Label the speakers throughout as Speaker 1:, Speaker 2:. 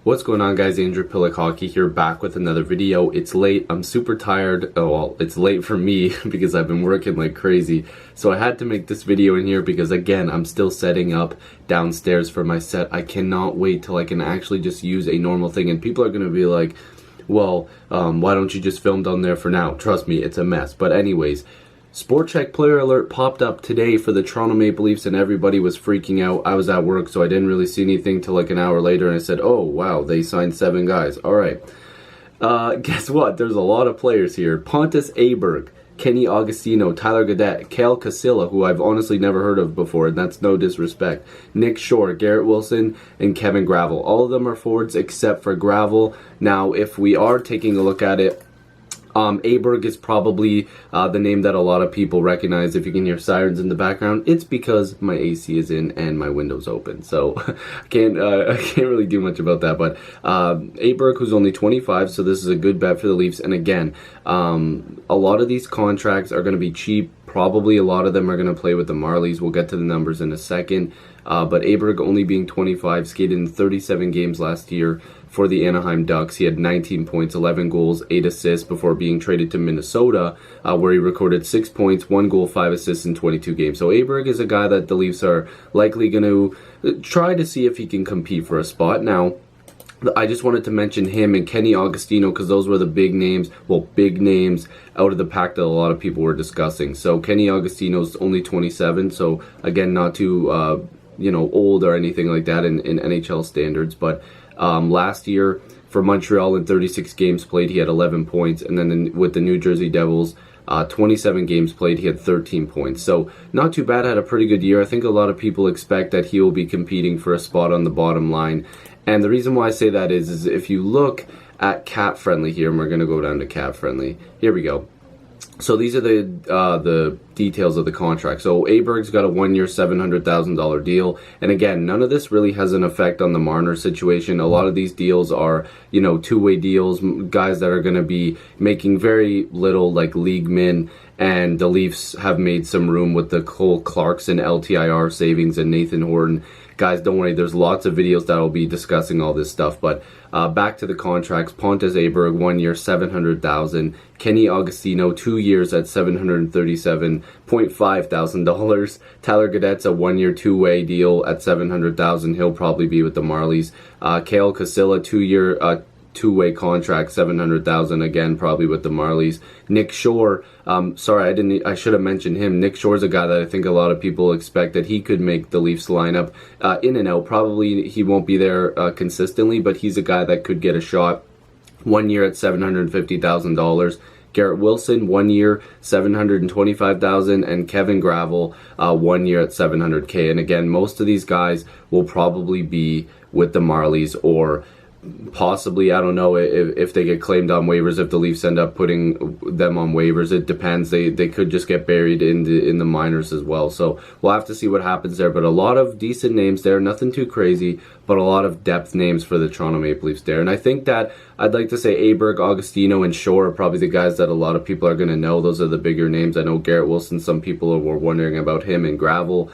Speaker 1: What's going on, guys? Andrew Piluk Hockey here, back with another video. It's late. I'm super tired. Oh, well, it's late for me because I've been working like crazy. So I had to make this video in here because, again, I'm still setting up downstairs for my set. I cannot wait till I can actually just use a normal thing. And people are going to be like, well, why don't you just film down there for now? Trust me, it's a mess. But anyways, Sport Check player alert popped up today for the Toronto Maple Leafs and everybody was freaking out. I was at work, so I didn't really see anything till like an hour later, and I said, oh wow, they signed 7 guys. Alright. Guess what? There's a lot of players here. Pontus Aberg, Kenny Augustino, Tyler Gaudette, Kale Casilla, who I've honestly never heard of before, and that's no disrespect, Nick Shore, Garrett Wilson, and Kevin Gravel. All of them are forwards except for Gravel. Now, if we are taking a look at it, Aberg is probably the name that a lot of people recognize. If you can hear sirens in the background, it's because my AC is in and my window's open, so I can't really do much about that. But Aberg, who's only 25, so this is a good bet for the Leafs. And again, a lot of these contracts are going to be cheap. Probably a lot of them are going to play with the Marlies. We'll get to the numbers in a second. But Aberg, only being 25, skated in 37 games last year for the Anaheim Ducks. He had 19 points, 11 goals, 8 assists before being traded to Minnesota, where he recorded 6 points, 1 goal, 5 assists in 22 games. So Aberg is a guy that the Leafs are likely going to try to see if he can compete for a spot. Now, I just wanted to mention him and Kenny Augustino because those were the big names, out of the pack that a lot of people were discussing. So Kenny Augustino's only 27, so again, not too old or anything like that in NHL standards. But last year for Montreal, in 36 games played, he had 11 points, and then with the New Jersey Devils, 27 games played, he had 13 points. So not too bad, had a pretty good year. I think a lot of people expect that he will be competing for a spot on the bottom line. And the reason why I say that is if you look at cap friendly here, and we're going to go down to cap friendly. Here we go. So these are the details of the contract. So Aberg's got a 1-year, $700,000 deal. And again, none of this really has an effect on the Marner situation. A lot of these deals are, two-way deals, guys that are going to be making very little, like league min. And the Leafs have made some room with the Cole Clarkson LTIR savings and Nathan Horton. Guys, don't worry, there's lots of videos that will be discussing all this stuff. But back to the contracts. Pontus Aberg, 1 year, $700,000. Kenny Augustino, 2 years at $737.5 thousand. Tyler Gaudette's a 1-year, 2-way deal at $700,000. He'll probably be with the Marlies. Kale Casilla, 2-year, 2-way contract, $700,000, again probably with the Marlies. Nick Shore, I should have mentioned him. Nick Shore's a guy that I think a lot of people expect that he could make the Leafs lineup in and out. Probably he won't be there consistently, but he's a guy that could get a shot. 1 year at $750,000. Garrett Wilson, 1 year, $725,000, and Kevin Gravel, 1 year at $700K. And again, most of these guys will probably be with the Marlies, or possibly, I don't know if they get claimed on waivers, if the Leafs end up putting them on waivers. It depends. They could just get buried in the minors as well. So we'll have to see what happens there. But a lot of decent names there, nothing too crazy, but a lot of depth names for the Toronto Maple Leafs there. And I think that I'd like to say Aberg, Augustino, and Shore are probably the guys that a lot of people are going to know. Those are the bigger names. I know Garrett Wilson, some people were wondering about him, and Gravel.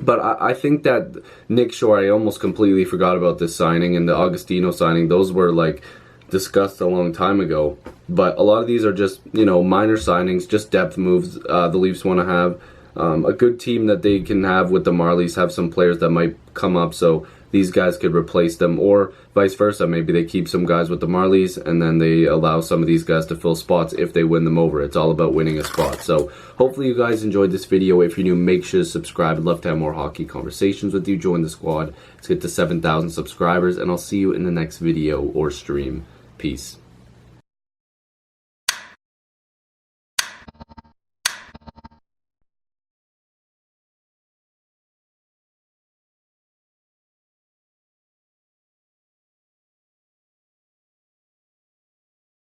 Speaker 1: But I think that Nick Shore, I almost completely forgot about this signing, and the Augustino signing, those were like discussed a long time ago. But a lot of these are just, minor signings, just depth moves. The Leafs want to have a good team that they can have with the Marlies, have some players that might come up, so these guys could replace them, or vice versa. Maybe they keep some guys with the Marlies and then they allow some of these guys to fill spots if they win them over. It's all about winning a spot. So hopefully you guys enjoyed this video. If you're new, make sure to subscribe. I'd love to have more hockey conversations with you. Join the squad. Let's get to 7,000 subscribers, and I'll see you in the next video or stream. Peace.